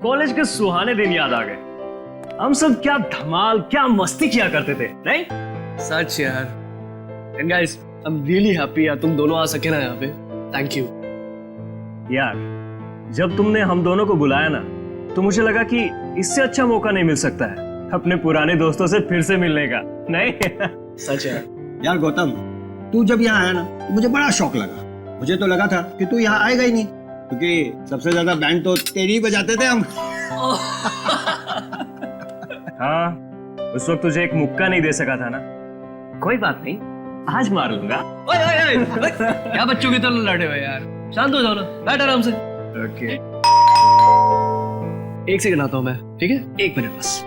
College के सुहाने दिन याद आ गए। हम सब क्या धमाल, क्या मस्ती किया करते थे, नहीं? सच यार। And guys, I am really happy यार तुम दोनों आ सके ना यहाँ पे। थैंक यू यार। जब तुमने हम दोनों को बुलाया ना, तो मुझे लगा कि इससे अच्छा मौका नहीं मिल सकता है अपने पुराने दोस्तों से फिर से मिलने का, नहीं? सच है यार गौतम, तू जब यहाँ आया ना तो मुझे बड़ा शौक लगा। मुझे तो लगा था कि तू यहाँ आएगा ही नहीं, क्योंकि सबसे ज्यादा बैंड तो तेरी ही बजाते थे हम। हाँ, उस वक्त तुझे एक मुक्का नहीं दे सका था ना। कोई बात नहीं, आज मार लूंगा। ओए ओए ओए क्या बच्चों की तरह लड़े हो यार। शांत हो जाओ ना, बैठ आराम से। ओके। एक सेकंड आता हूँ मैं, ठीक है? 1 मिनट बस।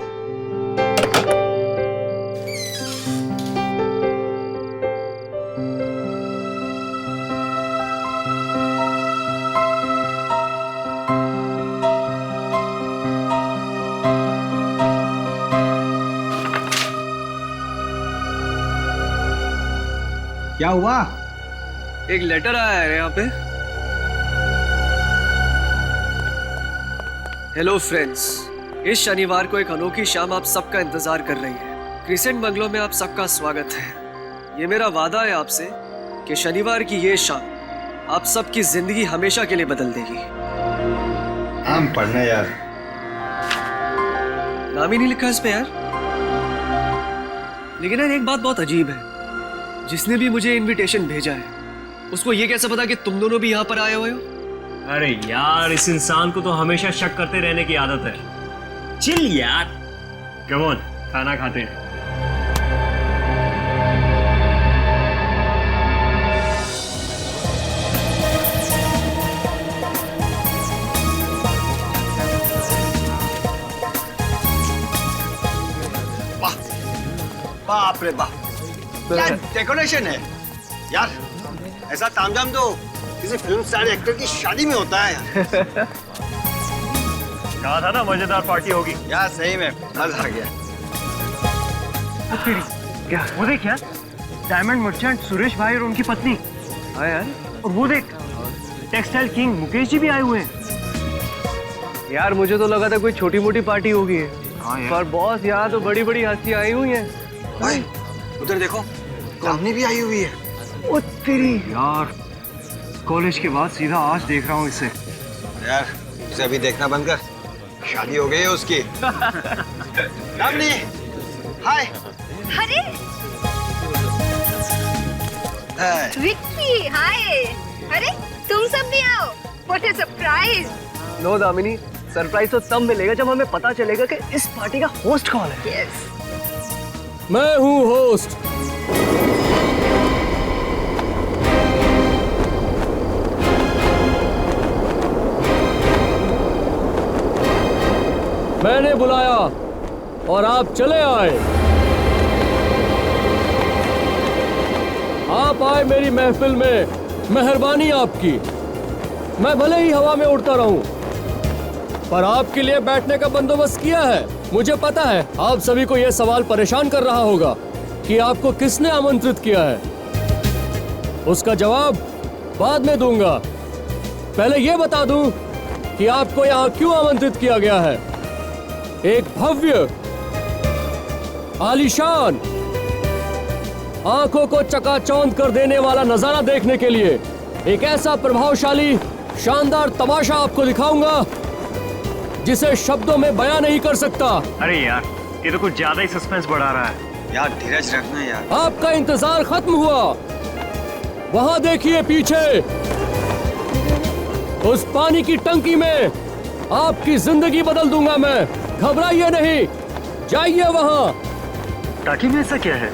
क्या हुआ? एक लेटर आया है यहाँ पे। हेलो फ्रेंड्स, इस शनिवार को एक अनोखी शाम आप सबका इंतजार कर रही है। क्रिसेंट बंगलो में आप सबका स्वागत है। ये मेरा वादा है आपसे कि शनिवार की ये शाम आप सबकी जिंदगी हमेशा के लिए बदल देगी। हम पढ़ने यार। नाम ही नहीं लिखा इस पे यार। लेकिन यार एक बात बहुत अजीब है, जिसने भी मुझे इनविटेशन भेजा है उसको ये कैसे पता कि तुम दोनों भी यहाँ पर आए हुए हो? अरे यार, इस इंसान को तो हमेशा शक करते रहने की आदत है। चिल यार। कम ऑन, खाना खाते हैं। वाह, बाप रे बाप, क्या डेकोरेशन है यार। ऐसा तामझाम तो किसी फिल्म स्टार एक्टर की शादी में होता है यार। कहा था ना मजेदार पार्टी होगी। यार सही में मजा आ गया। क्या वो देख यार, डायमंड मर्चेंट सुरेश भाई और उनकी पत्नी। हाँ यार, और वो देख, टेक्सटाइल किंग मुकेश जी भी आए हुए हैं। यार मुझे तो लगा था कोई छोटी मोटी पार्टी होगी है। हाँ यार। पर बॉस, यहाँ तो बड़ी बड़ी हस्तियां आई हुई हैं। भाई उधर देखो, रामनी भी आई हुई है। ओ तेरी यार, कॉलेज के बाद सीधा आज देख रहा हूँ इसे। यार उसे अभी देखना बंद कर, शादी हो गई है उसकी। रामनी, हाय। अरे विक्की, हाय। अरे तुम सब भी आओ, what a surprise. No Damini, surprise तो तब मिलेगा जब हमें पता चलेगा कि इस पार्टी का होस्ट कौन है। यस, मैं हूँ होस्ट। मैंने बुलाया और आप चले आए। आप आए मेरी महफिल में, मेहरबानी आपकी। मैं भले ही हवा में उड़ता रहूं, पर आपके लिए बैठने का बंदोबस्त किया है। मुझे पता है आप सभी को यह सवाल परेशान कर रहा होगा कि आपको किसने आमंत्रित किया है। उसका जवाब बाद में दूंगा। पहले यह बता दूं कि आपको यहाँ क्यों आमंत्रित किया गया है। एक भव्य, आलीशान, आंखों को चकाचौंध कर देने वाला नजारा देखने के लिए एक ऐसा प्रभावशाली, शानदार तमाशा आपको दिखाऊंगा जिसे शब्दों में बयां नहीं कर सकता। अरे यार, ये तो कुछ ज्यादा ही सस्पेंस बढ़ा रहा है। यार धीरज रखना यार। आपका इंतजार खत्म हुआ। वहां देखिए पीछे, उस पानी की टंकी में आपकी जिंदगी बदल दूंगा मैं। घबराइए नहीं, जाइए वहां। टाकी में ऐसा क्या है?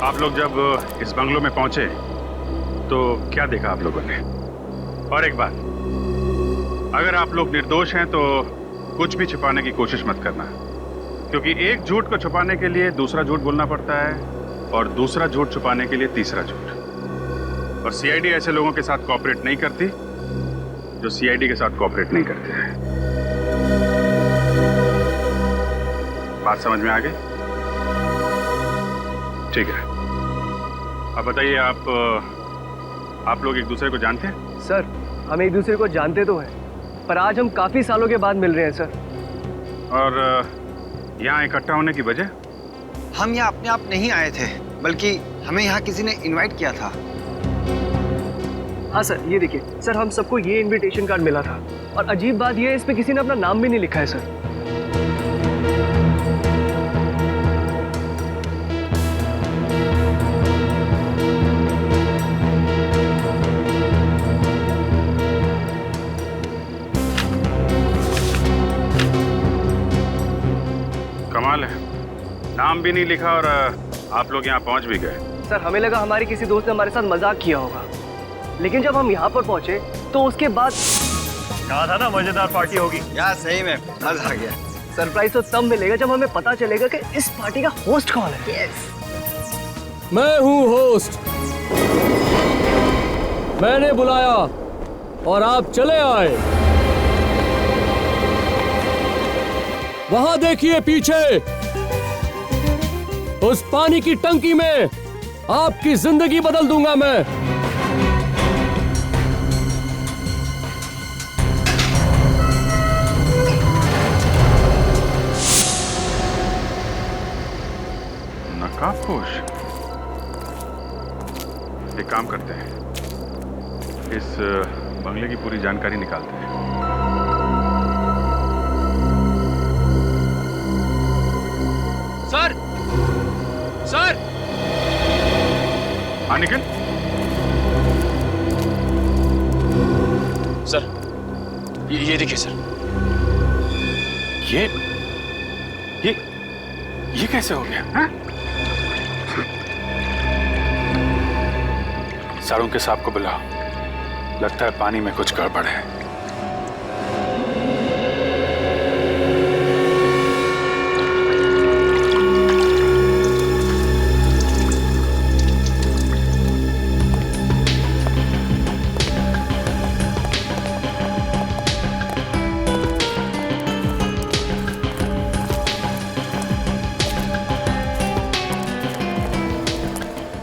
आप लोग जब इस बंगलों में पहुंचे तो क्या देखा आप लोगों ने? और एक बात, अगर आप लोग निर्दोष हैं तो कुछ भी छुपाने की कोशिश मत करना, क्योंकि एक झूठ को छुपाने के लिए दूसरा झूठ बोलना पड़ता है और दूसरा झूठ छुपाने के लिए तीसरा झूठ। और सीआईडी ऐसे लोगों के साथ कोऑपरेट नहीं करती जो सीआईडी के साथ कोऑपरेट नहीं करते हैं। बात समझ में आ गई? ठीक है, अब बताइए, आप लोग एक दूसरे को जानते हैं? सर, हम एक दूसरे को जानते तो हैं, पर आज हम काफी सालों के बाद मिल रहे हैं सर। और यहाँ इकट्ठा होने की वजह? हम यहाँ अपने आप नहीं आए थे, बल्कि हमें यहाँ किसी ने इनवाइट किया था। हाँ सर, ये देखिए सर, हम सबको ये इनविटेशन कार्ड मिला था और अजीब बात ये है, इस पे किसी ने अपना नाम भी नहीं लिखा है सर। कमाल है, नाम भी नहीं लिखा और आप लोग यहाँ पहुँच भी गए। सर, हमें लगा हमारे किसी दोस्त ने हमारे साथ मजाक किया होगा, लेकिन जब हम यहाँ पर पहुंचे तो उसके बाद कहा था ना मजेदार पार्टी होगी। यार सही में मजा आ गया। सरप्राइज तो तब मिलेगा जब हमें पता चलेगा कि इस पार्टी का होस्ट कौन है। मैं हूँ होस्ट। मैंने बुलाया और आप चले आए। वहां देखिए पीछे, उस पानी की टंकी में आपकी जिंदगी बदल दूंगा मैं। नकाबपोश। एक काम करते हैं, इस बंगले की पूरी जानकारी निकालते हैं। सर, सर, हाँ निखिल। सर, ये देखिए सर। ये कैसे हो गया? हाँ? साड़ू के साहब को बुलाओ, लगता है पानी में कुछ गड़बड़ है।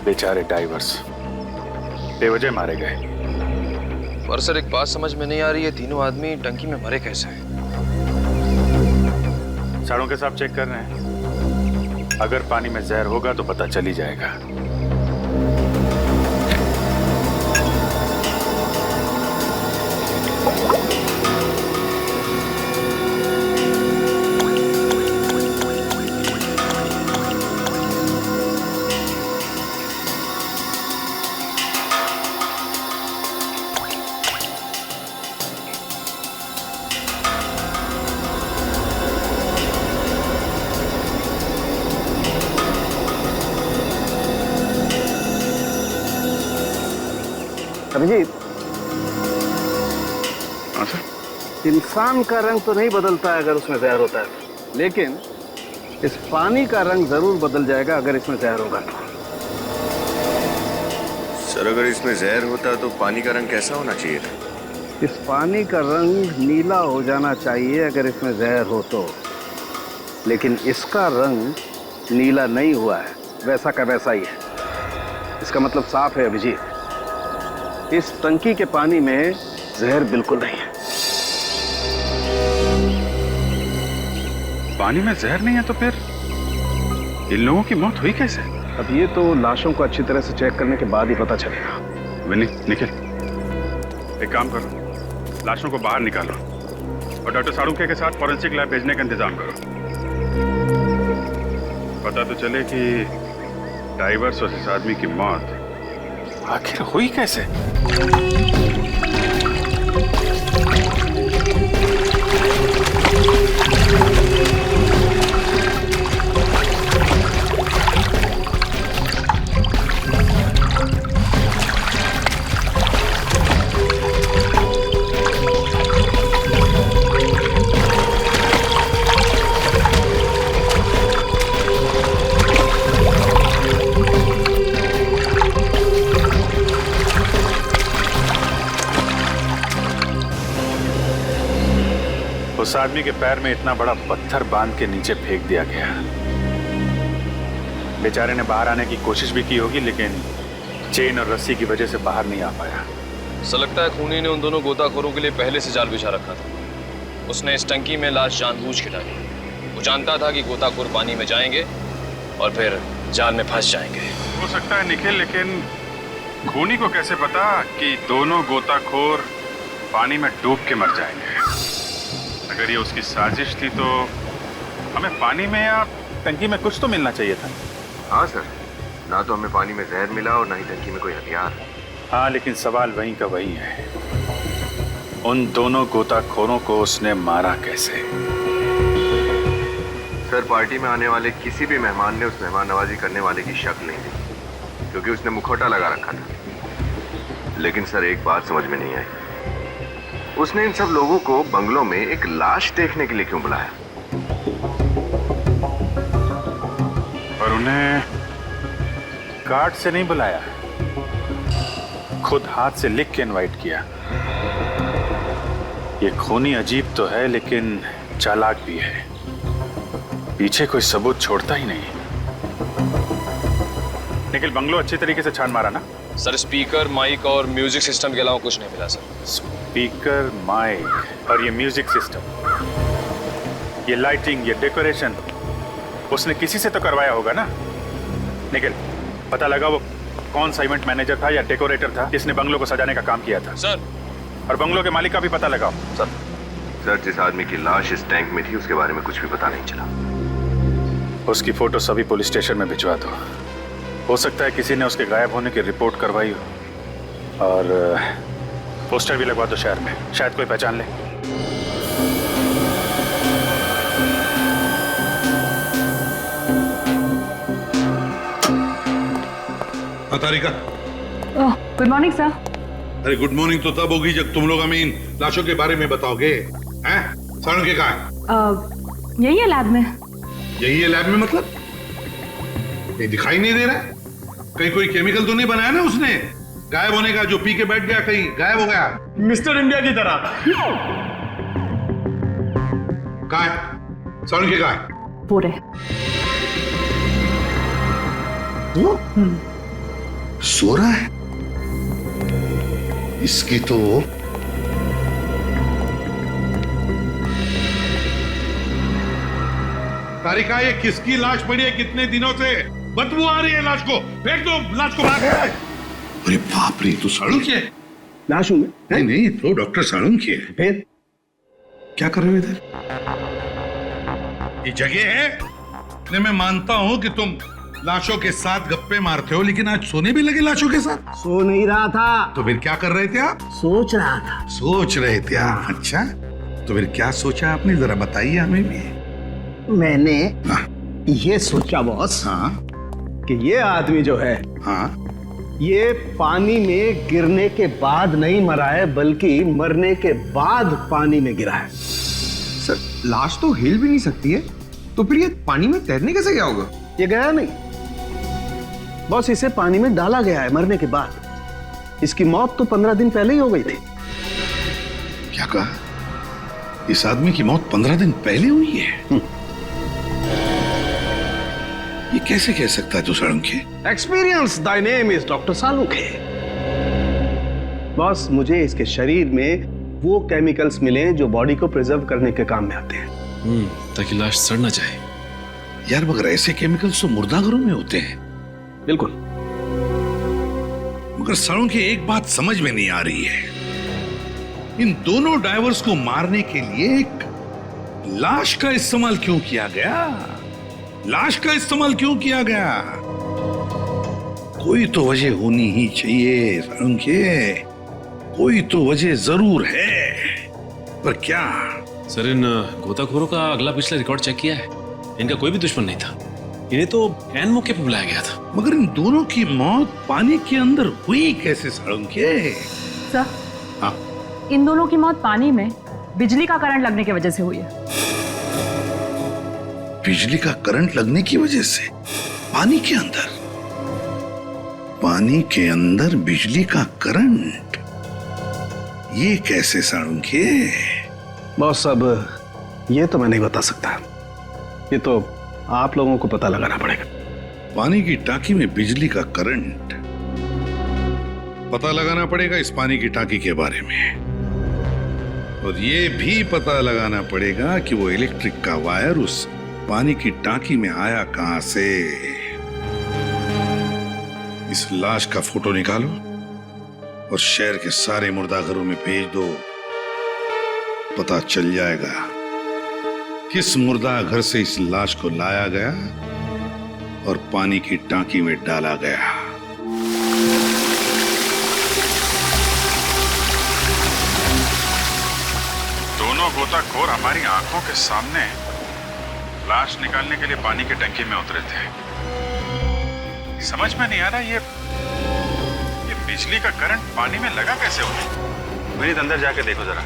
बेचारे डाइवर्स बेवजह मारे गए। पर सर, एक बात समझ में नहीं आ रही है, तीनों आदमी टंकी में मरे कैसे? साड़ों के साथ चेक कर रहे हैं, अगर पानी में जहर होगा तो पता चल ही जाएगा। अभिजीत, हाँ सर। इंसान का रंग तो नहीं बदलता है अगर उसमें जहर होता है, लेकिन इस पानी का रंग जरूर बदल जाएगा अगर इसमें जहर होगा तो। सर, अगर इसमें जहर होता तो पानी का रंग कैसा होना चाहिए था? इस पानी का रंग नीला हो जाना चाहिए अगर इसमें जहर हो तो, लेकिन इसका रंग नीला नहीं हुआ है, वैसा का वैसा ही है। इसका मतलब साफ है अभिजीत, इस टंकी के पानी में जहर बिल्कुल नहीं है। पानी में जहर नहीं है तो फिर इन लोगों की मौत हुई कैसे? अब ये तो लाशों को अच्छी तरह से चेक करने के बाद ही पता चलेगा। विनी, निखिल, एक काम करो, लाशों को बाहर निकालो और डॉक्टर साड़ूके के साथ फॉरेंसिक लैब भेजने का इंतजाम करो। पता तो चले कि डाइवर्स और इस आदमी की मौत आखिर हुई कैसे। उस आदमी के पैर में इतना बड़ा पत्थर बांध के नीचे फेंक दिया गया। बेचारे ने बाहर आने की कोशिश भी की होगी, लेकिन चेन और रस्सी की वजह से बाहर नहीं आ पाया। ऐसा लगता है खूनी ने उन दोनों गोताखोरों के लिए पहले से जाल बिछा रखा था। उसने इस टंकी में लाश जानबूझ के डाली। वो जानता था कि गोताखोर पानी में जाएंगे और फिर जाल में फंस जाएंगे। हो सकता है निखिल, लेकिन खूनी को कैसे पता कि दोनों गोताखोर पानी में डूब के मर जाएंगे? अगर ये उसकी साजिश थी तो हमें पानी में या टंकी में कुछ तो मिलना चाहिए था। हाँ सर, ना तो हमें पानी में जहर मिला और ना ही टंकी में कोई हथियार। हाँ, लेकिन सवाल वहीं का वही है, उन दोनों गोताखोरों को उसने मारा कैसे? सर, पार्टी में आने वाले किसी भी मेहमान ने उस मेहमान नवाजी करने वाले की शक नहीं दी, क्योंकि उसने मुखौटा लगा रखा था। लेकिन सर, एक बात समझ में नहीं आई, उसने इन सब लोगों को बंगलों में एक लाश देखने के लिए क्यों बुलाया? और उन्हें कार्ड से नहीं बुलाया, खुद हाथ से लिख के इनवाइट किया। ये खूनी अजीब तो है, लेकिन चालाक भी है। पीछे कोई सबूत छोड़ता ही नहीं। निखिल, बंगलो अच्छी तरीके से छान मारा ना? सर, स्पीकर, माइक और म्यूजिक सिस्टम के अलावा कुछ नहीं मिला सर। स्पीकर, माइक और ये म्यूजिक सिस्टम, ये लाइटिंग, ये डेकोरेशन उसने किसी से तो करवाया होगा ना? निखिल, पता लगा वो कौन सा इवेंट मैनेजर था या डेकोरेटर था जिसने बंगलो को सजाने का काम किया था? सर, और बंगलो के मालिक का भी पता लगाओ। सर, जिस आदमी की लाश इस टैंक में थी उसके बारे में कुछ भी पता नहीं चला। उसकी फोटो सभी पुलिस स्टेशन में भिजवा दो। हो सकता है किसी ने उसके गायब होने की रिपोर्ट करवाई हो। और पोस्टर भी लगवा दो शहर में, शायद कोई पहचान ले। तारिका, गुड मॉर्निंग सर। अरे गुड मॉर्निंग तो तब होगी जब तुम लोग हमें इन लाशों के बारे में बताओगे। हैं? सारण के कहाँ है? यही है लैब में। यही है लैब में? मतलब ये दिखाई नहीं दे रहा है। कहीं कोई केमिकल तो नहीं बनाया ना उसने गायब होने का, जो पी के बैठ गया कहीं गायब हो गया? मिस्टर इंडिया की तरह। कहाँ है सारण के? कहाँ है? पूरे वो सो रहा है। इसकी तो तारिका, ये किसकी लाश पड़ी है? कितने दिनों से बदबू आ रही है लाश को। फेंक दो लाश को बाहर। अरे बाप रे, तो साळुंखे है। लाश हूं मैं? नहीं नहीं, तो डॉक्टर साळुंखे है। फिर क्या कर रहे हो इधर? ये जगह है? नहीं, मैं मानता हूं कि तुम लाशों के साथ गप्पे मारते हो, लेकिन आज सोने भी लगे लाशों के साथ? सो नहीं रहा था। तो फिर क्या कर रहे थे आप? सोच रहा था। सोच रहे थे आप? अच्छा, तो फिर क्या सोचा आपने, जरा बताइए हमें भी। मैंने हाँ ये सोचा बॉस, हाँ कि ये आदमी जो है, हाँ, ये पानी में गिरने के बाद नहीं मरा है, बल्कि मरने के बाद पानी में गिरा है। सर, लाश तो हिल भी नहीं सकती है, तो फिर ये पानी में तैरने कैसे गया होगा? ये गया नहीं बॉस, इसे पानी में डाला गया है मरने के बाद। इसकी मौत तो 15 दिन पहले ही हो गई थी। क्या कहा? इस आदमी की मौत 15 दिन पहले हुई है? ये कैसे कह सकता है तू Salunkhe? Experience Dai name is doctor Salunkhe. Boss, मुझे इसके शरीर में वो केमिकल्स मिले जो बॉडी को प्रिजर्व करने के काम में आते हैं, ताकि लाश सड़ ना जाए। यार, मगर ऐसे केमिकल्स तो मुर्दाघरों में होते हैं। बिल्कुल। मगर साळुंखे, एक बात समझ में नहीं आ रही है, इन दोनों डाइवर्स को मारने के लिए एक लाश का इस्तेमाल क्यों किया गया? लाश का इस्तेमाल क्यों किया गया? कोई तो वजह होनी ही चाहिए साळुंखे, कोई तो वजह जरूर है, पर क्या? सर, इन गोताखोरों का अगला पिछला रिकॉर्ड चेक किया है। इनका कोई भी दुश्मन नहीं था, इन्हें तो एन मौके पर बुलाया गया था। मगर इन दोनों की मौत पानी के अंदर हुई कैसे साळुंखे? सर, हाँ, इन दोनों की मौत पानी में बिजली का करंट लगने की वजह से हुई है। बिजली का करंट लगने की वजह से? पानी के अंदर? पानी के अंदर बिजली का करंट? ये कैसे साळुंखे? बॉस, अब ये तो मैं नहीं बता सकता, ये तो आप लोगों को पता लगाना पड़ेगा। पानी की टांकी में बिजली का करंट, पता लगाना पड़ेगा इस पानी की टांकी के बारे में। और ये भी पता लगाना पड़ेगा कि वो इलेक्ट्रिक का वायर उस पानी की टांकी में आया कहां से। इस लाश का फोटो निकालो और शहर के सारे मुर्दाघरों में भेज दो। पता चल जाएगा किस मुर्दा घर से इस लाश को लाया गया और पानी की टांकी में डाला गया। दोनों गोताखोर हमारी आंखों के सामने लाश निकालने के लिए पानी की टंकी में उतरे थे। समझ में नहीं आ रहा ये बिजली का करंट पानी में लगा कैसे हो। विनीत अंदर जाके देखो जरा,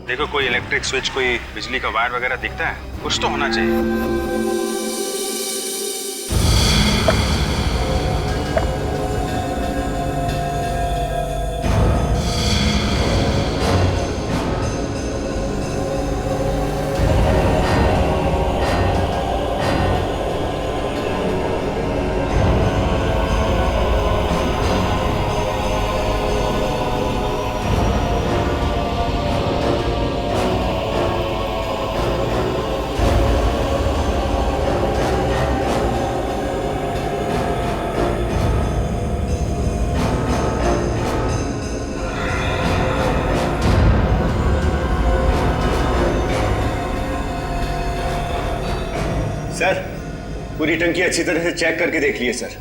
देखो कोई इलेक्ट्रिक स्विच, कोई बिजली का वायर वगैरह दिखता है? कुछ तो होना चाहिए। सर, पूरी टंकी अच्छी तरह से चेक करके देख लिए सर।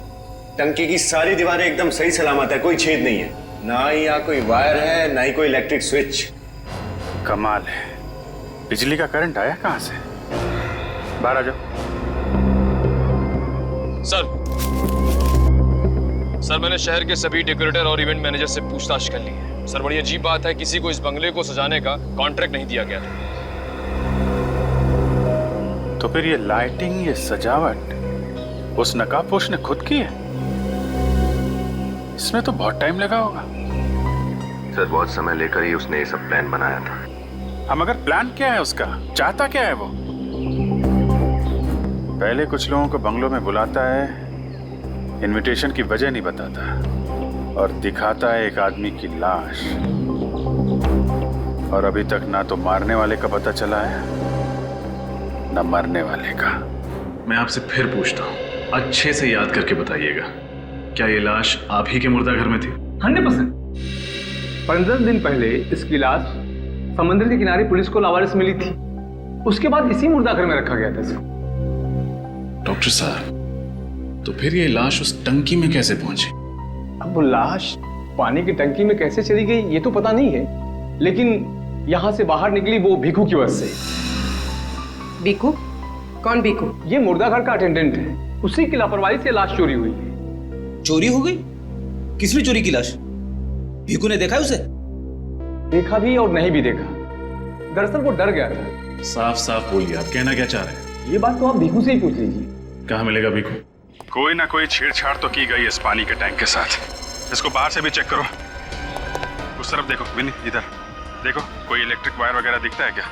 टंकी की सारी दीवारें एकदम सही सलामत है, कोई छेद नहीं है। ना ही यहाँ कोई वायर है, ना ही कोई इलेक्ट्रिक स्विच। कमाल है, बिजली का करंट आया कहां से? बाहर आ जाओ। सर मैंने शहर के सभी डेकोरेटर और इवेंट मैनेजर से पूछताछ कर ली है। सर बड़ी अजीब बात है, किसी को इस बंगले को सजाने का कॉन्ट्रैक्ट नहीं दिया गया था। तो फिर ये लाइटिंग, ये सजावट उस नकाबपोश ने खुद की है? इसमें तो बहुत टाइम लगा होगा। सर बहुत समय लेकर ही उसने ये सब प्लान बनाया था। हम अगर प्लान क्या है उसका, चाहता क्या है वो? पहले कुछ लोगों को बंगलों में बुलाता है, इनविटेशन की वजह नहीं बताता और दिखाता है एक आदमी की लाश। और अभी तक ना तो मारने वाले का पता चला है न मरने वाले का। मैं आपसे फिर पूछता हूँ, अच्छे से याद करके बताइएगा, क्या ये लाश आप ही के मुर्दा घर में थी? 100%। 15 दिन पहले इसकी लाश समुद्र के किनारे पुलिस को लावारिस मिली थी। उसके बाद इसी मुर्दा घर में रखा गया था इसको। डॉक्टर साहब, तो फिर ये लाश उस टंकी में कैसे पहुंची? अब वो लाश पानी की टंकी में कैसे चली गई ये तो पता नहीं है, लेकिन यहां से बाहर निकली वो भीखू की वजह से। बीकू? कौन बीकू? ये मुर्दा घर का अटेंडेंट है, उसी की लापरवाही से लाश चोरी हुई है। चोरी हो गई? किसने चोरी की लाश? भीकू ने देखा है उसे? देखा भी और नहीं भी देखा। दरअसल वो डर गया था। साफ साफ बोलिए, आप कहना क्या चाह रहे हैं? ये बात तो आप भीकू से ही पूछ लीजिए। कहाँ मिलेगा भीकू? कोई ना कोई छेड़छाड़ तो की गई इस पानी के टैंक के साथ। इसको बाहर से भी चेक करो। उस तरफ देखो विनी, इधर देखो, कोई इलेक्ट्रिक वायर वगैरह दिखता है क्या?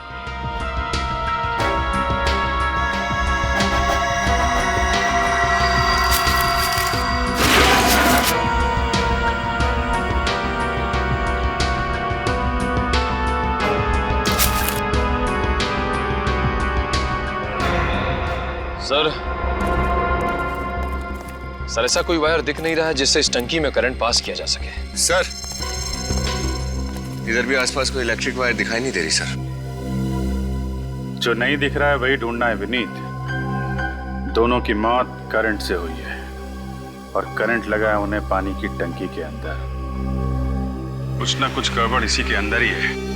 सर ऐसा कोई वायर दिख नहीं रहा है जिससे इस टंकी में करंट पास किया जा सके। सर इधर भी आसपास कोई इलेक्ट्रिक वायर दिखाई नहीं दे रही सर। जो नहीं दिख रहा है वही ढूंढना है विनीत। दोनों की मौत करंट से हुई है और करंट लगा है उन्हें पानी की टंकी के अंदर। कुछ ना कुछ गड़बड़ इसी के अंदर ही है।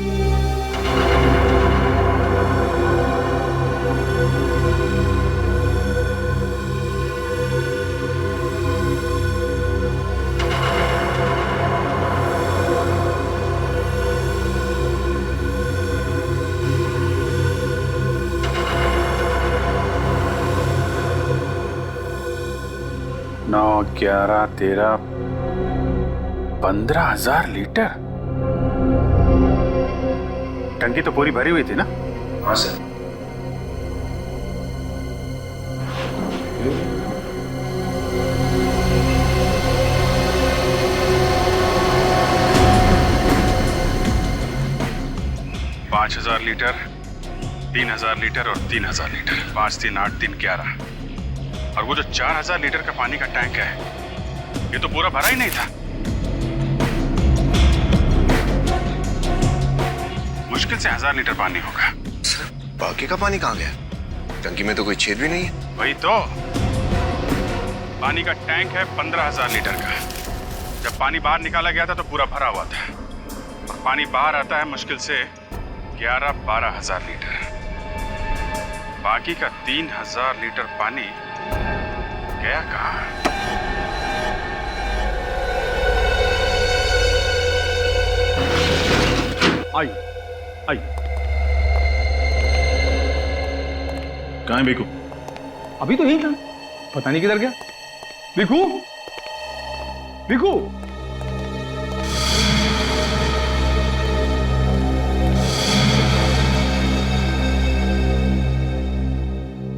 नौ 11 13 15,000 लीटर। टंकी तो पूरी भरी हुई थी ना? हाँ सर। पाँच 5,000 लीटर, 3,000 लीटर और 3,000 लीटर, 5, 3, 8, 3, 11। और वो जो 4,000 लीटर का पानी का टैंक है, ये तो पूरा भरा ही नहीं था। मुश्किल से 1,000 लीटर पानी होगा। सर, बाकी का पानी कहाँ गया? टंकी में तो कोई छेद भी नहीं है। वही तो, पानी का टैंक है 15,000 लीटर का। जब पानी बाहर निकाला गया था तो पूरा भरा हुआ था, और पानी बाहर आता है मुश्किल से 11-12,000 लीटर। बाकी का 3,000 लीटर पानी गया कहाँ? आई कहाँ है बीकू? अभी तो यही था, पता नहीं किधर गया। बीकू, बीकू,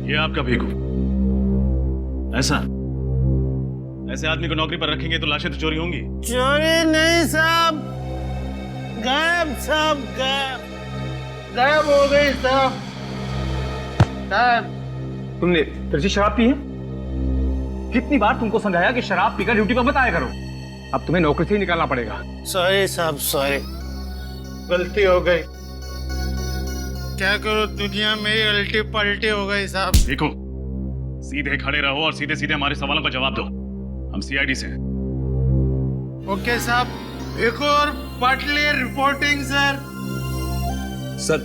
ये आपका भीखू। ऐसा ऐसे आदमी को नौकरी पर रखेंगे तो लाशें तो चोरी होंगी। चोरी नहीं साहब, गायब साहब, गायब हो गई साहब। तुमने तरसी शराब पी है? कितनी बार तुमको समझाया कि शराब पीकर ड्यूटी पर मत आया करो। अब तुम्हें नौकरी से ही निकालना पड़ेगा। सॉरी साहब, सॉरी, गलती हो गई। क्या करो, दुनिया में ही उल्टी पलटी हो गई साहब। देखो, सीधे खड़े रहो और सीधे सीधे हमारे सवालों का जवाब दो। हम सीआईडी से हैं। ओके साहब, एक और पटली रिपोर्टिंग सर। सर,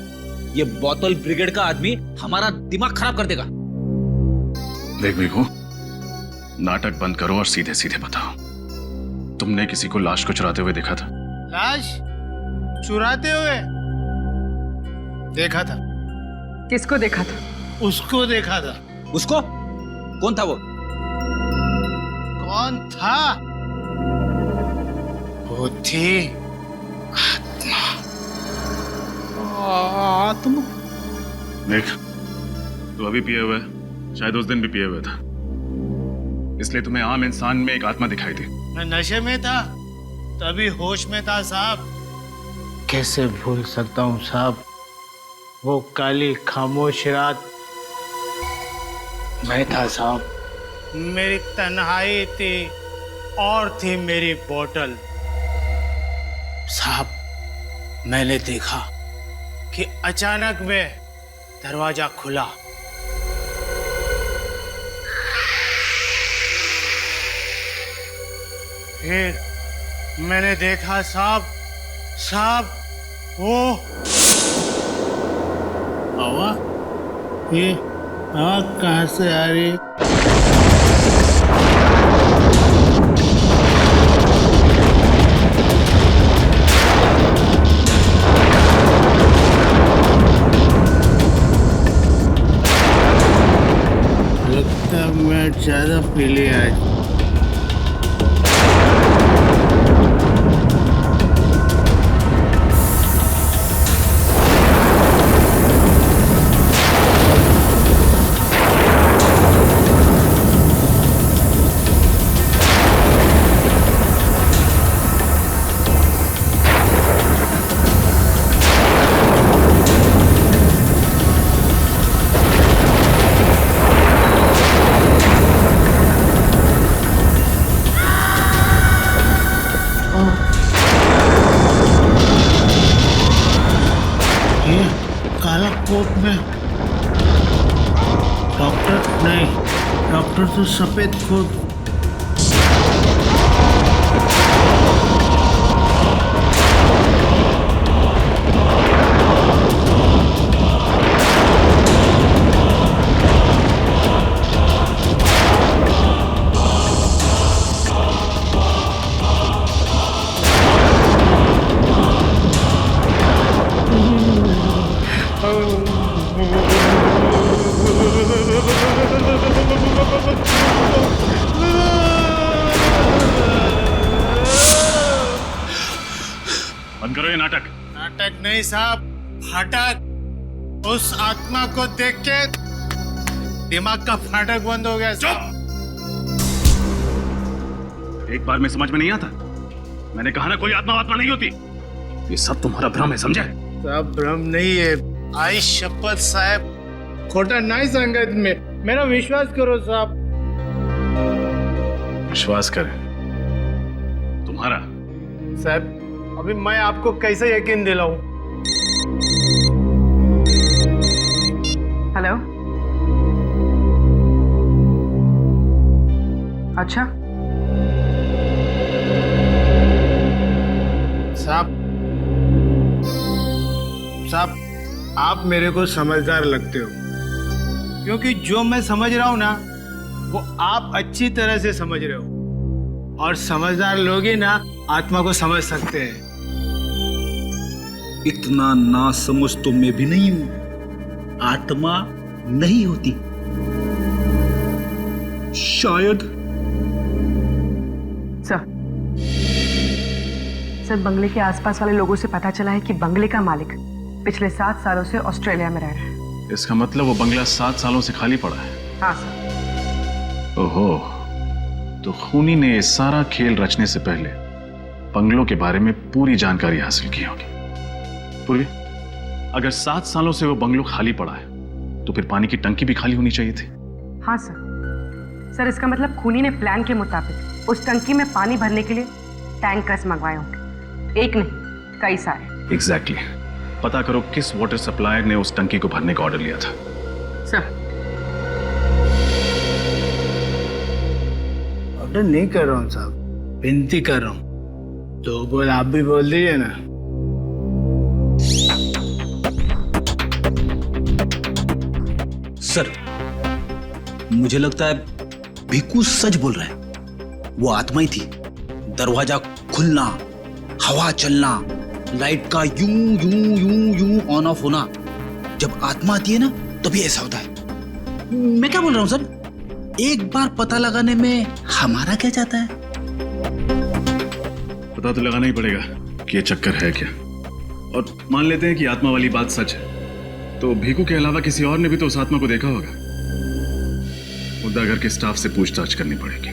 ये बोतल ब्रिगेड का आदमी हमारा दिमाग खराब कर देगा। देख भीखू, नाटक बंद करो और सीधे सीधे बताओ, तुमने किसी को लाश को चुराते हुए देखा था? लाश चुराते हुए देखा था। किसको देखा था? उसको देखा था। उसको? कौन था वो? कौन था? वो थी आत्मा। देख, तू अभी पिए हुए, शायद उस दिन भी पिए हुए था, इसलिए तुम्हें आम इंसान में एक आत्मा दिखाई दी। मैं नशे में था, तभी होश में था साहब। कैसे भूल सकता हूँ साहब, वो काली खामोश रात मैं था साहब। मेरी तन्हाई थी और थी मेरी बोतल साहब। मैंने देखा कि अचानक में दरवाजा खुला। फिर मैंने देखा साहब वो हवा, ये आग कहाँ से आ रही है? लगता है मैं ज्यादा पी लिया आज। काला कोट में डॉक्टर नहीं, डॉक्टर तो सफेद कोट। बंद करो ये नाटक। नाटक नहीं साहब, हटक। उस आत्मा को देख के दिमाग का फाटक बंद हो गया। चुप! एक बार में समझ में नहीं आता। मैंने कहा ना कोई आत्मा वात्मा नहीं होती। ये सब तुम्हारा भ्रम है, समझे? सब भ्रम नहीं है। आई शपथ साहब, खोटा नहीं संगत में, मेरा विश्वास करो साहब। विश्वास करें तुम्हारा? साहब अभी मैं आपको कैसे यकीन दिलाऊं? हेलो, अच्छा साहब आप मेरे को समझदार लगते हो, क्योंकि जो मैं समझ रहा हूं ना वो आप अच्छी तरह से समझ रहे हो, और समझदार लोग ही ना आत्मा को समझ सकते हैं। इतना ना समझ तो मैं भी नहीं हूं। आत्मा नहीं होती, शायद। सर बंगले के आसपास वाले लोगों से पता चला है कि बंगले का मालिक पिछले 7 सालों से ऑस्ट्रेलिया में रह रहा है। इसका मतलब वो बंगला 7 सालों से खाली पड़ा है। हाँ सर। ओहो, तो खूनी ने ये सारा खेल रचने से पहले बंगलों के बारे में पूरी जानकारी हासिल की होगी। पूर्वी, अगर 7 सालों से वो बंगलो खाली पड़ा है तो फिर पानी की टंकी भी खाली होनी चाहिए थी। हाँ सर, इसका मतलब खूनी ने प्लान के मुताबिक उस टंकी में पानी भरने के लिए टैंकर्स मंगवाए होंगे, एक नहीं कई सारे। एग्जैक्टली। पता करो किस वाटर सप्लायर ने उस टंकी को भरने का ऑर्डर लिया था। सर ऑर्डर नहीं कर रहा हूँ साहब, विनती कर रहा हूँ। तो बोल आप भी बोल दीजिए ना। सर मुझे लगता है भिक्कू सच बोल रहा है। वो आत्मा ही थी। दरवाजा खुलना, हवा चलना, लाइट का यूं यूं यूं यूं ऑन ऑफ होना, जब आत्मा आती है ना तभी ऐसा होता है। मैं क्या बोल रहा हूं सर, एक बार पता लगाने में हमारा क्या जाता है? पता तो लगाना ही पड़ेगा कि ये चक्कर है क्या। और मान लेते हैं कि आत्मा वाली बात सच है, तो भीकू के अलावा किसी और ने भी तो उस आत्मा को देखा होगा। मुद्दा घर के स्टाफ से पूछताछ करनी पड़ेगी।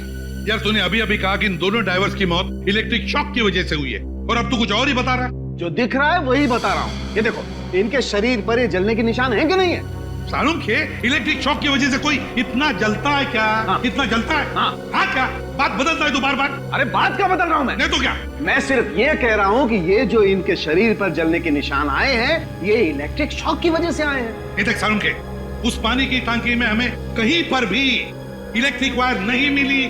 यार तूने अभी अभी कहा कि इन दोनों ड्राइवर्स की मौत इलेक्ट्रिक शॉक की वजह से हुई है, और अब तू कुछ और ही बता रहा है। जो दिख रहा है वही बता रहा हूँ। ये देखो, इनके शरीर पर ये जलने के निशान हैं कि नहीं है? सारुंख, इलेक्ट्रिक शॉक की वजह से कोई इतना जलता है क्या? हाँ। इतना जलता है? हाँ क्या बात बदलता है तू बार बार? अरे बात क्या बदल रहा हूँ मैं? नहीं तो क्या? मैं सिर्फ ये कह रहा हूँ कि ये जो इनके शरीर पर जलने के निशान आए हैं, ये इलेक्ट्रिक शॉक की वजह से आए हैं। देख सारुंख, उस पानी की टांकी में हमें कहीं पर भी इलेक्ट्रिक वायर नहीं मिली।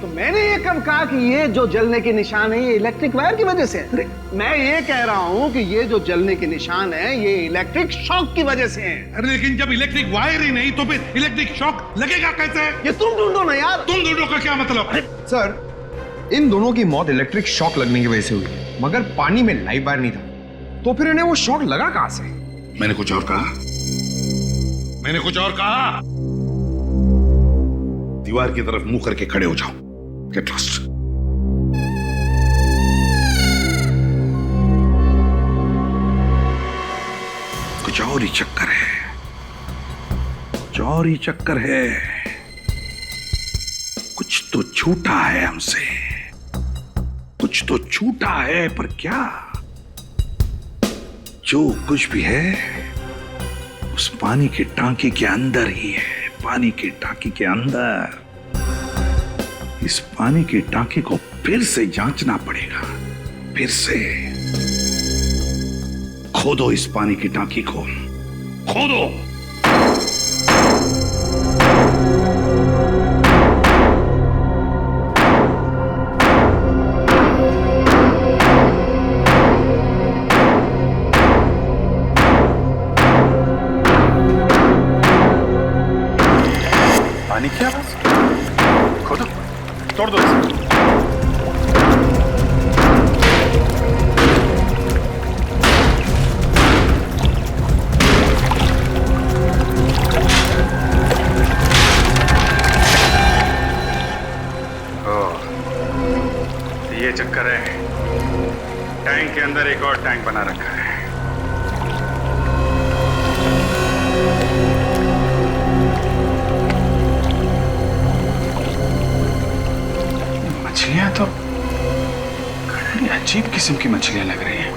तो मैंने ये कब कहा कि ये जो जलने के निशान है ये इलेक्ट्रिक वायर की वजह से है? मैं ये कह रहा हूँ कि ये जो जलने के निशान है ये इलेक्ट्रिक शॉक की वजह से है। अरे लेकिन जब इलेक्ट्रिक वायर ही नहीं तो फिर इलेक्ट्रिक शॉक लगेगा कैसे? ये तुम ढूंढो ना यार। तुम ढूंढो का क्या मतलब? सर इन दोनों की मौत इलेक्ट्रिक शॉक लगने की वजह से हुई, मगर पानी में लाइव वायर नहीं था, तो फिर इन्हें वो शॉक लगा कहां से? मैंने कुछ और कहा। दीवार की तरफ मुंह करके खड़े हो जाओ। Get lost. कुछ और ही चक्कर है, कुछ तो छूटा है हमसे, कुछ तो छूटा है, पर क्या? जो कुछ भी है उस पानी की टांकी के अंदर ही है। पानी की टांकी के अंदर। इस पानी की टांकी को फिर से जांचना पड़ेगा। फिर से खोदो, इस पानी की टांकी को खोदो। पानी की आवाज? खोदो, तोड़ दो इसे। ये चक्कर है, टैंक के अंदर एक और टैंक बना रखा है। अजीब किस्म की मछलियां लग रही हैं।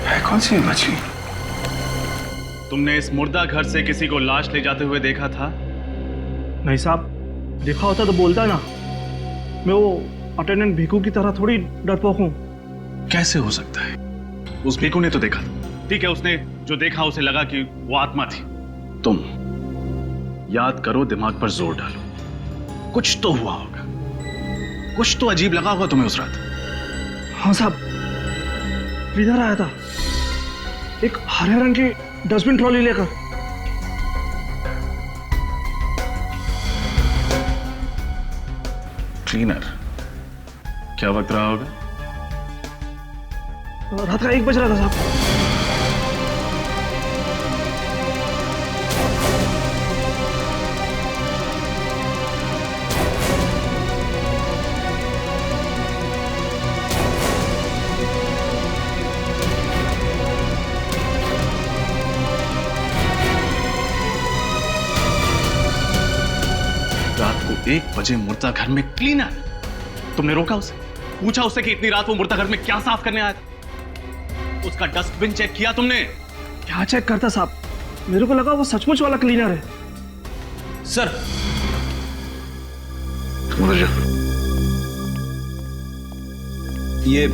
है कौन सी मछली? तुमने इस मुर्दा घर से किसी को लाश ले जाते हुए देखा था? नहीं साहब, देखा होता तो बोलता ना। मैं वो अटेंडेंट भीखू की तरह थोड़ी डरपोक हूँ। कैसे हो सकता है? उस भीखू ने तो देखा था। ठीक है, उसने जो देखा उसे लगा कि वो आत्मा थी। तुम याद करो, दिमाग पर जोर डालो। कुछ तो हुआ होगा, कुछ तो अजीब लगा होगा तुम्हें उस रात। हाँ साहब, इधर आया था एक हरे रंग की डस्टबिन ट्रॉली लेकर। क्लीनर? क्या वक्त रहा होगा? रात का 1 बज रहा था साहब। रात को 1 बजे मुर्दा घर में क्लीनर? तुमने रोका उसे? पूछा उससे कि इतनी रात वो मुर्दा घर में क्या साफ करने आया था? उसका डस्टबिन चेक किया तुमने? क्या चेक करता साहब, मेरे को लगा वो सचमुच वाला क्लीनर है। सर, ये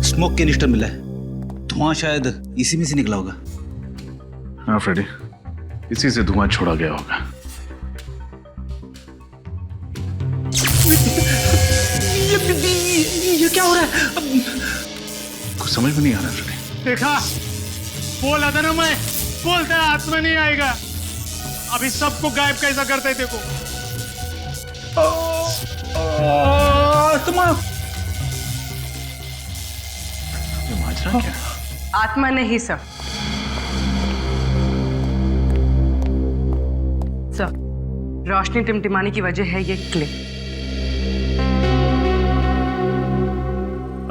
स्मोक कैनिस्टर मिला है। धुआं शायद इसी में से निकला होगा। हाँ फ्रेडी, इसी से धुआं छोड़ा गया होगा। ये क्या हो रहा है? कुछ समझ में नहीं आ रहा फ्रेडी। देखा, बोला था ना मैं, बोलता है हाथ में नहीं आएगा। अभी सबको गायब कैसा करते देखो। माजरा क्या? आत्मा नहीं सर। सर, रोशनी टिमटिमाने की वजह है ये क्लिप।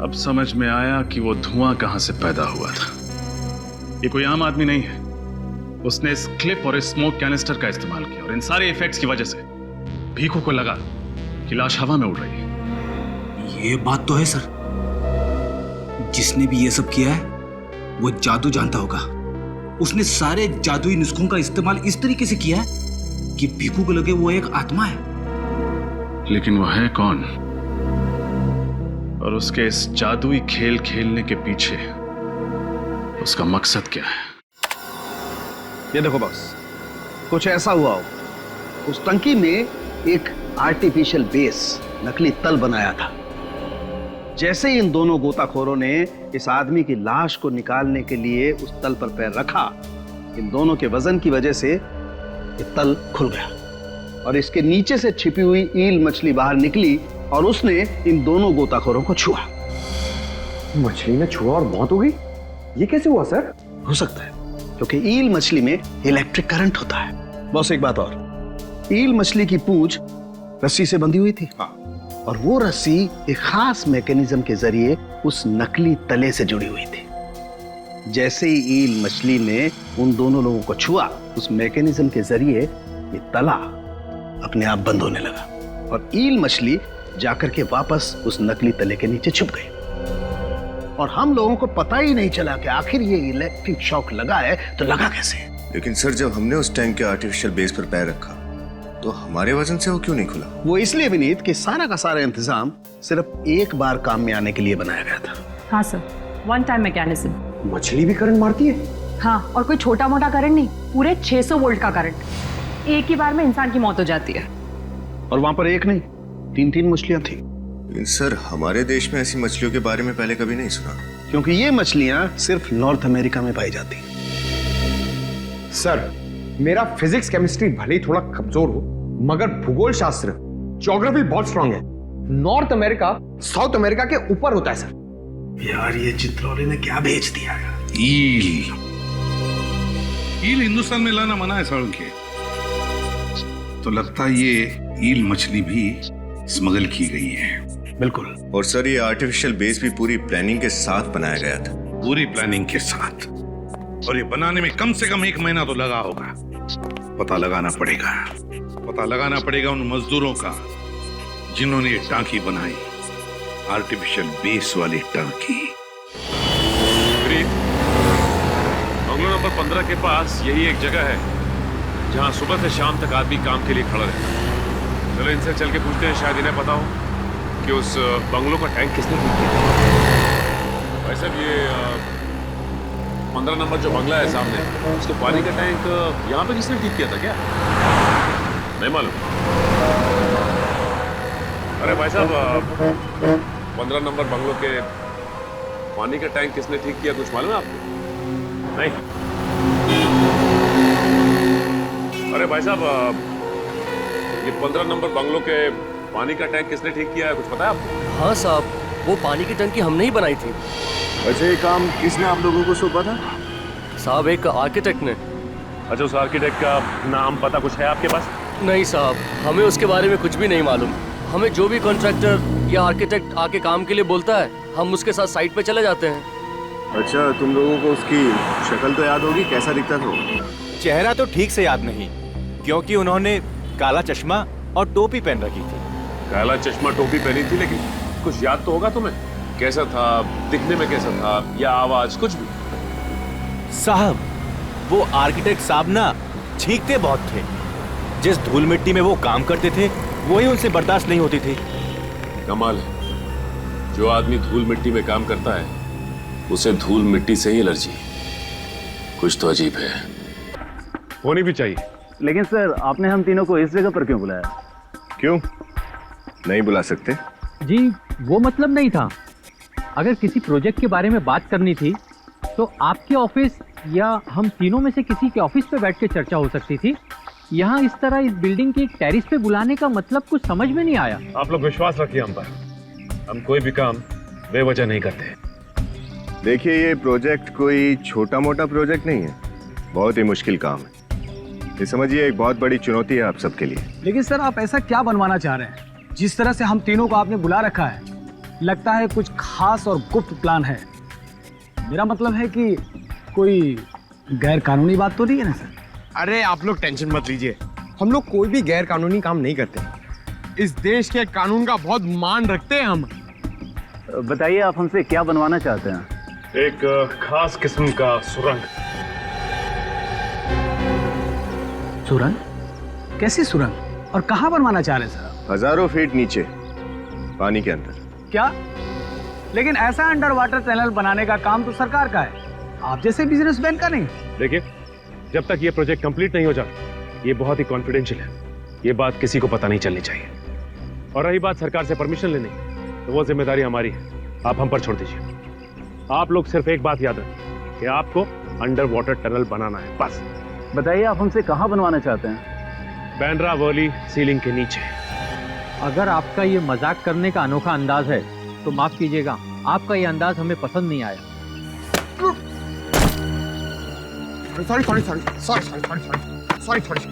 अब समझ में आया कि वो धुआं कहां से पैदा हुआ था। ये कोई आम आदमी नहीं है। उसने इस क्लिप और इस स्मोक कैनिस्टर का इस्तेमाल किया और इन सारे इफेक्ट्स की वजह से भीखू को लगा कि लाश हवा में उड़ रही है। ये बात तो है सर। जिसने भी ये सब किया है वो जादू जानता होगा। उसने सारे जादुई नुस्खों का इस्तेमाल इस तरीके से किया है कि भीखू को लगे वो एक आत्मा है। लेकिन वो है कौन? और उसके इस जादुई खेल खेलने के पीछे उसका मकसद क्या है? ये देखो बॉस, कुछ ऐसा हुआ हो। उस टंकी में एक आर्टिफिशियल बेस, नकली तल बनाया था। जैसे ही इन दोनों गोताखोरों ने इस आदमी की लाश को निकालने के लिए उस तल पर पैर रखा, इन दोनों के वजन की वजह से ये तल खुल गया और इसके नीचे से छिपी हुई ईल मछली बाहर निकली और उसने इन दोनों गोताखोरों को छुआ। मछली ने छुआ और मौत हो गई? ये कैसे हुआ सर? हो सकता है क्योंकि ईल मछली में इलेक्ट्रिक करंट होता है। बस एक बात और, ईल मछली की पूंछ रस्सी से बंधी हुई थी और वो रस्सी एक खास मैकेनिज्म के जरिए उस नकली तले से जुड़ी हुई थी। जैसे ही ईल मछली ने उन दोनों लोगों को छुआ, उस मैकेनिज्म के जरिए ये तला अपने आप बंद होने लगा और ईल मछली जाकर के वापस उस नकली तले के नीचे छुप गई और हम लोगों को पता ही नहीं चला कि आखिर ये इलेक्ट्रिक शॉक लगा है तो लगा कैसे। लेकिन सर, जब हमने उस टैंक के आर्टिफिशियल बेस पर पैर रखा तो हमारे वजन से वो क्यों नहीं खुला? वो इसलिए विनीत कि सारा का सारा इंतजाम सिर्फ एक बार काम में आने के लिए बनाया गया था। हाँ सर, वन टाइम मैकेनिज्म। मछली भी करंट मारती है? हाँ, और कोई छोटा मोटा करंट नहीं, पूरे 600 वोल्ट का करंट। एक ही बार में इंसान की मौत हो जाती है। और वहां पर एक नहीं, 3-3 मछलियां थी। लेकिन सर, हमारे देश में ऐसी मछलियों के बारे में पहले कभी नहीं सुना। क्योंकि ये मछलियां सिर्फ नॉर्थ अमेरिका में पाई जाती। सर, मेरा फिजिक्स केमिस्ट्री भले ही थोड़ा कमजोर हो, मगर भूगोल शास्त्र, ज्योग्राफी बहुत स्ट्रांग है। नॉर्थ अमेरिका साउथ अमेरिका के ऊपर होता है सर। यार, ये चित्रौली ने क्या भेज दिया है? ईल हिंदुस्तान में लाना मना है साड़ू के। तो लगता है ये ईल मछली भी स्मगल की गई है। बिल्कुल। और सर, ये आर्टिफिशियल बेस भी पूरी प्लानिंग के साथ बनाया गया था। पूरी प्लानिंग के साथ, और ये बनाने में कम से कम 1 महीना तो लगा होगा। पता लगाना पड़ेगा उन मजदूरों का जिन्होंने ये टांकी बनाई आर्टिफिशियल बेस वाली टंकी। बंगलो नंबर 15 के पास यही एक जगह है जहां सुबह से शाम तक आदमी काम के लिए खड़ा रहता है। चलो इनसे चल के पूछते हैं, शायद इन्हें पता हो कि उस बंगलो का टैंक किसने ठीक किया। वैसे भी ये 15 नंबर जो बंगला है सामने, उसके पानी का टैंक यहाँ पे किसने ठीक किया था क्या? नहीं मालूम। अरे भाई साहब, 15 नंबर बंगलो के पानी का टैंक किसने ठीक किया, कुछ मालूम है आपको? नहीं। अरे भाई साहब, ये 15 नंबर बंगलो के पानी का टैंक किसने ठीक किया है, कुछ पता है आपको? हाँ साहब, वो पानी की टंकी हमने ही बनाई थी। अच्छा, ये काम किसने आप लोगों को सौंपा था? साहब, एक आर्किटेक्ट ने। अच्छा, उस आर्किटेक्ट का नाम पता कुछ है आपके पास? नहीं साहब, हमें उसके बारे में कुछ भी नहीं मालूम। हमें जो भी कॉन्ट्रैक्टर या आर्किटेक्ट आके काम के लिए बोलता है, हम उसके साथ साइट पे चले जाते हैं। अच्छा, तुम लोगों को उसकी शक्ल तो याद होगी, कैसा दिखता था? चेहरा तो ठीक से याद नहीं, क्योंकि उन्होंने काला चश्मा और टोपी पहन रखी थी। काला चश्मा टोपी पहनी थी, लेकिन कुछ याद तो होगा तुम्हें? कैसा था, दिखने में कैसा था, या आवाज, कुछ भी? साहब, वो आर्किटेक्ट साहब ना छींकते बहुत थे। जिस धूल मिट्टी में वो काम करते थे, वही उनसे बर्दाश्त नहीं होती थी। कमाल है, जो आदमी धूल मिट्टी में काम करता है उसे धूल मिट्टी से ही एलर्जी। कुछ तो अजीब है। होनी भी चाहिए। लेकिन सर, आपने हम तीनों को इस जगह पर क्यों बुलाया? क्यों नहीं बुला सकते? जी, वो मतलब नहीं था। अगर किसी प्रोजेक्ट के बारे में बात करनी थी तो आपके ऑफिस या हम तीनों में से किसी के ऑफिस पे बैठ के चर्चा हो सकती थी। यहाँ इस तरह इस बिल्डिंग के टेरिस पे बुलाने का मतलब कुछ समझ में नहीं आया। आप लोग विश्वास रखिए हम पर, हम कोई भी काम बेवजह नहीं करते। देखिए, ये प्रोजेक्ट कोई छोटा मोटा प्रोजेक्ट नहीं है, बहुत ही मुश्किल काम है। ये समझिए, एक बहुत बड़ी चुनौती है आप सबके लिए। लेकिन सर, आप ऐसा क्या बनवाना चाह रहे हैं? जिस तरह से हम तीनों को आपने बुला रखा है, लगता है कुछ खास और गुप्त प्लान है। मेरा मतलब है कि कोई गैर कानूनी बात तो नहीं है ना सर? अरे आप लोग टेंशन मत लीजिए, हम लोग कोई भी गैर कानूनी काम नहीं करते। इस देश के कानून का बहुत मान रखते हैं हम। बताइए, आप हमसे क्या बनवाना चाहते हैं? एक खास किस्म का सुरंग। सुरंग? कैसी सुरंग, और कहाँ बनवाना चाह रहे हैं सर? हजारों फीट नीचे पानी के अंदर। क्या? लेकिन ऐसा अंडर वाटर टनल बनाने का काम तो सरकार का है, आप जैसे बिजनेसमैन का नहीं। देखिए, जब तक ये प्रोजेक्ट कंप्लीट नहीं हो जाता, ये बहुत ही कॉन्फिडेंशियल है। ये बात किसी को पता नहीं चलनी चाहिए। और रही बात सरकार से परमिशन लेने की, तो वो जिम्मेदारी हमारी है, आप हम पर छोड़ दीजिए। आप लोग सिर्फ एक बात याद रखें कि आपको अंडर वाटर टनल बनाना है, बस। बताइए, आप हमसे कहाँ बनवाना चाहते हैं? बैंड्रा वैली सीलिंग के नीचे। अगर आपका ये मजाक करने का अनोखा अंदाज है तो माफ कीजिएगा, आपका ये अंदाज हमें पसंद नहीं आया। Sorry sorry sorry sorry sorry sorry sorry sorry sorry.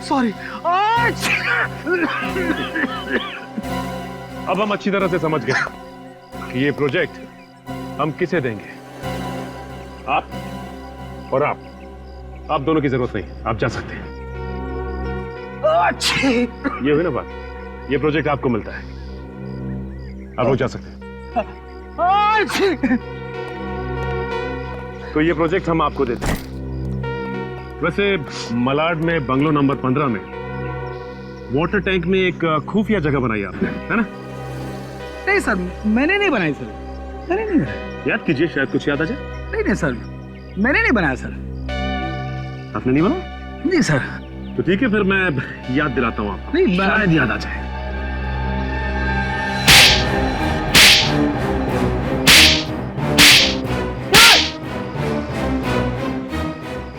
Sorry. अब हम अच्छी तरह से समझ गए कि ये प्रोजेक्ट हम किसे देंगे। आप और आप दोनों की जरूरत नहीं, आप जा सकते हैं। ये हुई ना बात, ये प्रोजेक्ट आपको मिलता है, आप लोग जा सकते हैं। तो ये प्रोजेक्ट हम आपको देते हैं। वैसे मलाड में बंगलो नंबर 15 में वाटर टैंक में एक खुफिया जगह बनाई आपने, है ना? नहीं सर, मैंने नहीं बनाई सर, मैंने नहीं बनाई। याद कीजिए, शायद कुछ याद आ जाए। नहीं नहीं सर, मैंने नहीं बनाया सर। आपने नहीं बनाया? नहीं सर। तो ठीक है, फिर मैं याद दिलाता हूँ आपको। नहीं, शायद याद आ जाए।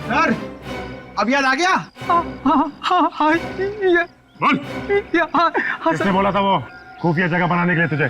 सर, अब याद आ गया? बोल, किसने बोला था वो खुफिया जगह बनाने के लिए तुझे?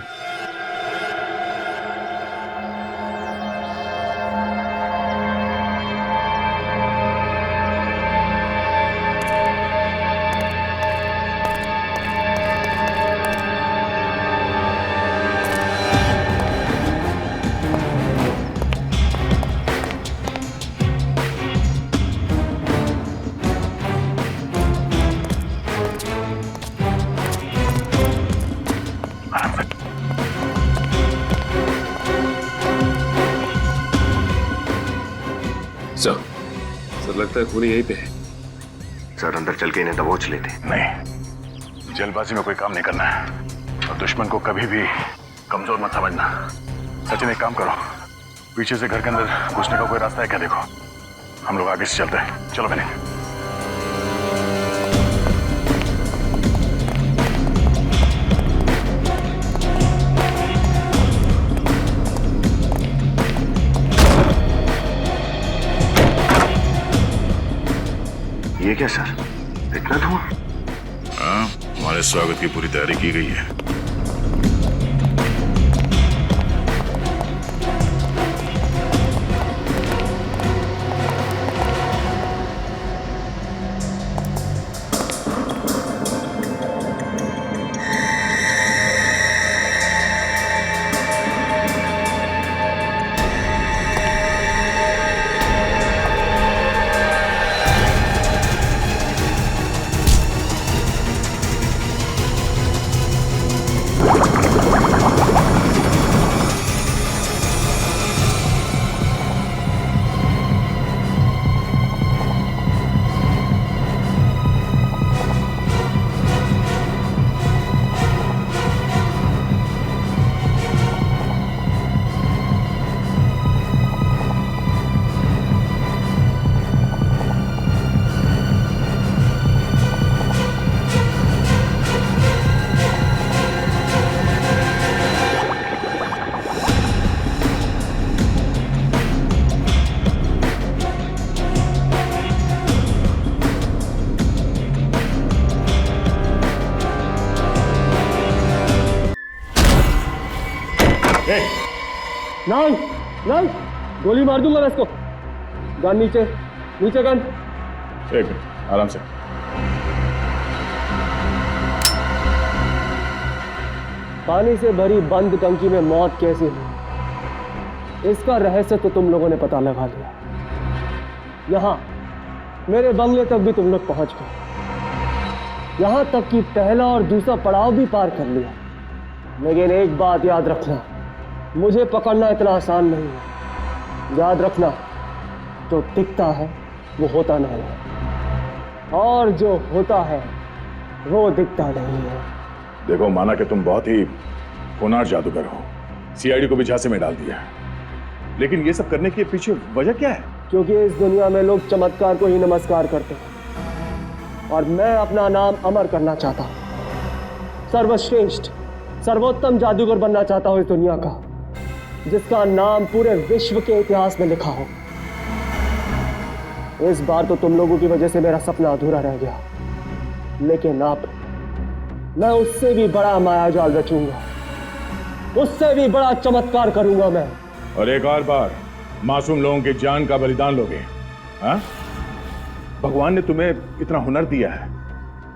सर लगता है खूनी यहीं पे है। सर अंदर चल के इन्हें दबोच लेते। नहीं, जल्दबाजी में कोई काम नहीं करना है और दुश्मन को कभी भी कमजोर मत समझना। सचिन एक काम करो, पीछे से घर के अंदर घुसने का कोई रास्ता है क्या देखो, हम लोग आगे से चलते हैं। चलो मैंने ये क्या सर, इतना धुआं? हाँ, हमारे स्वागत की पूरी तैयारी की गई है। नहीं नहीं, गोली मार दूंगा मैं इसको। गन नीचे, नीचे गन। एक मिनट, आराम से। पानी से भरी बंद टंकी में मौत कैसी हुई, इसका रहस्य तो तुम लोगों ने पता लगा लिया। यहां मेरे बंगले तक भी तुम लोग पहुंच गए, यहां तक कि पहला और दूसरा पड़ाव भी पार कर लिया। लेकिन एक बात याद रखना, मुझे पकड़ना इतना आसान नहीं है। याद रखना, जो दिखता है वो होता नहीं है, और जो होता है वो दिखता नहीं है। देखो, माना कि तुम बहुत ही होनहार जादूगर हो, सीआईडी को भी झांसे में डाल दिया, लेकिन ये सब करने के पीछे वजह क्या है? क्योंकि इस दुनिया में लोग चमत्कार को ही नमस्कार करते हैं, और मैं अपना नाम अमर करना चाहता हूं। सर्वश्रेष्ठ, सर्वोत्तम जादूगर बनना चाहता हूं इस दुनिया का, जिसका नाम पूरे विश्व के इतिहास में लिखा हो। इस बार तो तुम लोगों की वजह से मेरा सपना अधूरा रह गया, लेकिन अब मैं उससे भी बड़ा मायाजाल रचूंगा, उससे भी बड़ा चमत्कार करूंगा मैं। और एक और बार मासूम लोगों की जान का बलिदान लोगे? हाँ? भगवान ने तुम्हें इतना हुनर दिया है,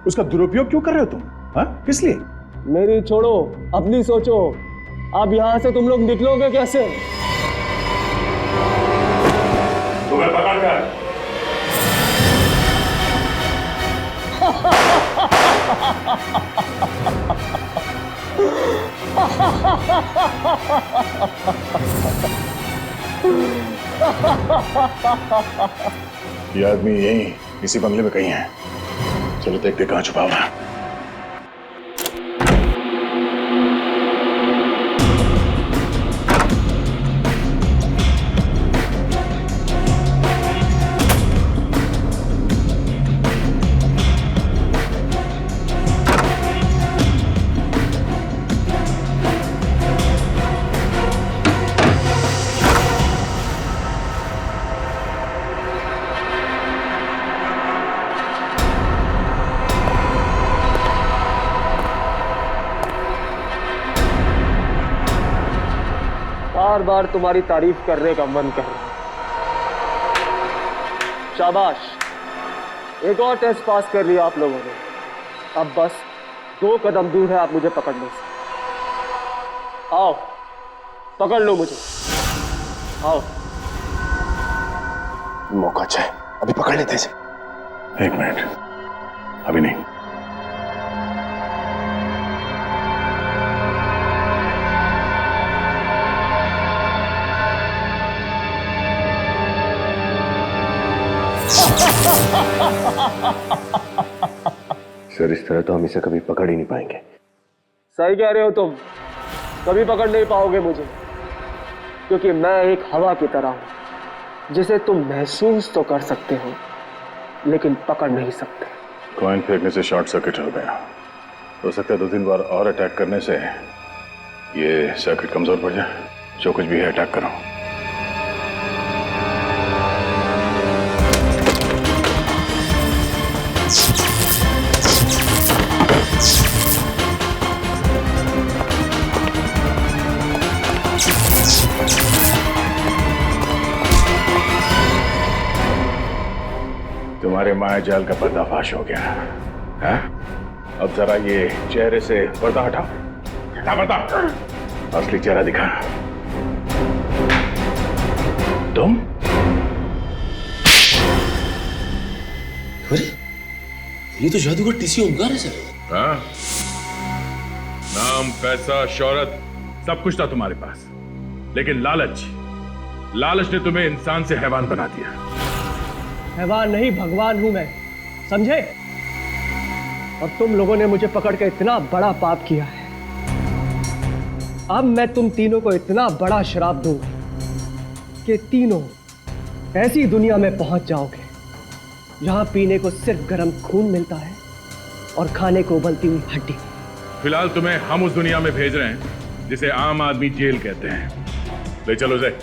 उसका दुरुपयोग क्यों कर रहे हो तुम? हाँ? किस लिए? मेरी छोड़ो, अपनी सोचो। अब यहां से तुम लोग निकलोगे कैसे? तुम्हें पकड़कर ये आदमी यहीं इसी बंगले में कहीं है। चलो देखते कहां छुपा हुआ है। बार बार तुम्हारी तारीफ करने का मन कर रहा है। शाबाश, एक और टेस्ट पास कर लिया आप लोगों ने। अब बस 2 कदम दूर है आप मुझे पकड़ने से। आओ, पकड़ लो मुझे, आओ। मौका अच्छा है, अभी पकड़ लेते इसे। एक मिनट, अभी नहीं। सर इस तरह तो हम इसे कभी पकड़ ही नहीं पाएंगे। सही कह रहे हो तुम, कभी पकड़ नहीं पाओगे मुझे, क्योंकि मैं एक हवा की तरह हूं जिसे तुम महसूस तो कर सकते हो लेकिन पकड़ नहीं सकते। कॉइन फेंकने से शॉर्ट सर्किट हो गया, हो सकता है 2-3 बार और अटैक करने से ये सर्किट कमजोर पड़ जाए। जो कुछ भी है अटैक करो। तुम्हारे माया जाल का पर्दाफाश हो गया है? अब जरा ये चेहरे से पर्दा हटाओ। हटा पर्दा, असली चेहरा दिखा। तुम? अरे ये तो जादूगर टीसी ओमकार है सर। हाँ? नाम, पैसा, शोहरत सब कुछ था तुम्हारे पास, लेकिन लालच ने तुम्हें इंसान से हैवान बना दिया। हैवान नहीं, भगवान हूं मैं, समझे? अब तुम लोगों ने मुझे पकड़ के इतना बड़ा पाप किया है, अब मैं तुम तीनों को इतना बड़ा श्राप दूंगा कि तीनों ऐसी दुनिया में पहुंच जाओगे जहां पीने को सिर्फ गर्म खून मिलता है और खाने को उबलती हुई हड्डी। फिलहाल तुम्हें हम उस दुनिया में भेज रहे हैं जिसे आम आदमी जेल कहते हैं। ले चलो जय।